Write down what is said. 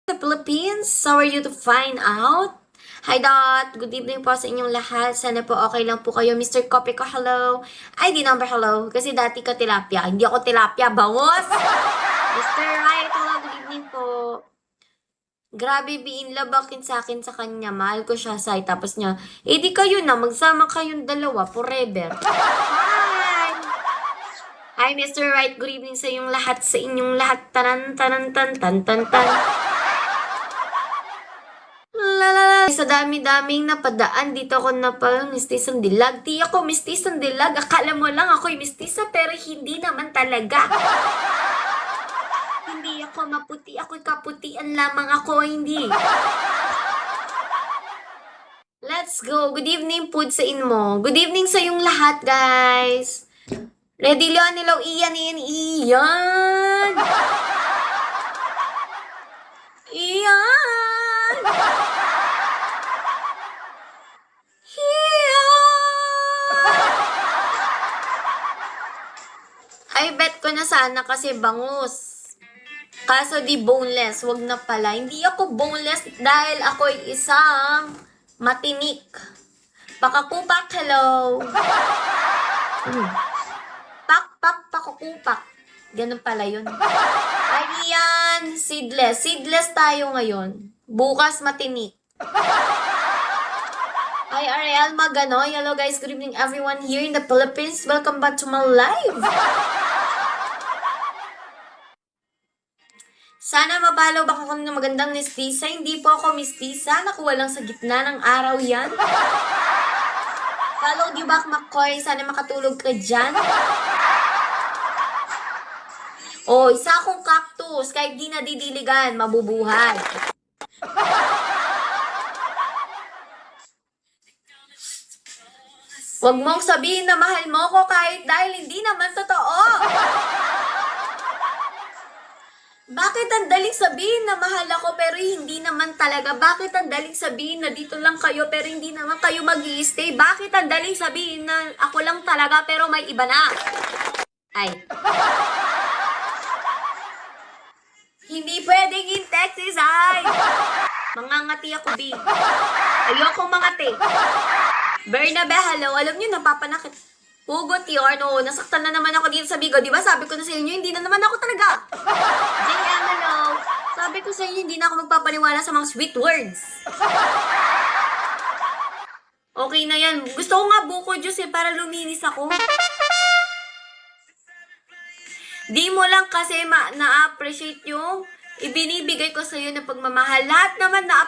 The Philippines. So are you to find out? Hi Dot! Good evening po sa inyong lahat. Sana po okay lang po kayo. Mr. Kope ko, hello. ID number, hello. Kasi dati ka tilapia. Hindi ako tilapia, bangos! Mr. Right, hello. Good evening po. Grabe, biinlabakin sa akin sa kanya. Mahal ko siya, say. Tapos niya, di kayo na. Magsama kayong dalawa forever. Hi! Hi, Mr. Right. Good evening sa inyong lahat. Sa inyong lahat. Tanan, tanan, tan, tan, tan, tan. Sa dami-daming napadaan, dito ako na parang mistisang dilag. Di ako mistisang dilag. Akala mo lang ako'y mistisa, pero hindi naman talaga. Hindi ako maputi. Ako'y kaputian lamang ako, hindi. Let's go. Good evening, Pud, sa inmo. Good evening sa yung lahat, guys. Ready lang nilaw iyan. Iyan. I bet ko na sana kasi bangus. Kaso di boneless, wag na pala. Hindi ako boneless dahil ako'y isang matinik. Pakakupak, hello. Pakakupak. Ganun pala yun. Ay, yan. Seedless. Seedless tayo ngayon. Bukas matinik. Hi, Ariel Maganoy. Hello guys, good evening everyone here in the Philippines. Welcome back to my live. Sana mabalaw baka kami ng magandang mistisa. Hindi po ako mistisa. Nakuha lang sa gitna ng araw yan. Follow you back, McCoy. Sana makatulog ka dyan. Oh, isa akong cactus. Kahit di nadidiligan, mabubuhay. Huwag mong sabihin na mahal mo ko kahit dahil hindi naman totoo. Bakit ang daling sabihin na mahal ako pero hindi naman talaga? Bakit ang daling sabihin na dito lang kayo pero hindi naman kayo mag-i-stay? Bakit ang daling sabihin na ako lang talaga pero may iba na? Ay. Hindi pwedeng in-text is ay. Mangangati ako, B. Ayoko mangati. Bernabe, hello. Alam nyo, napapanakit. Hugot yun. Oo, nasaktan na naman ako dito sa Bigo. Diba sabi ko na sa inyo, hindi na naman ako talaga. JM, hello. Sabi ko sa inyo, hindi na ako magpapaniwala sa mga sweet words. Okay na yan. Gusto ko nga buko juice para luminis ako. Di mo lang kasi na-appreciate yung ibinibigay ko sa iyo na pagmamahal. Lahat naman na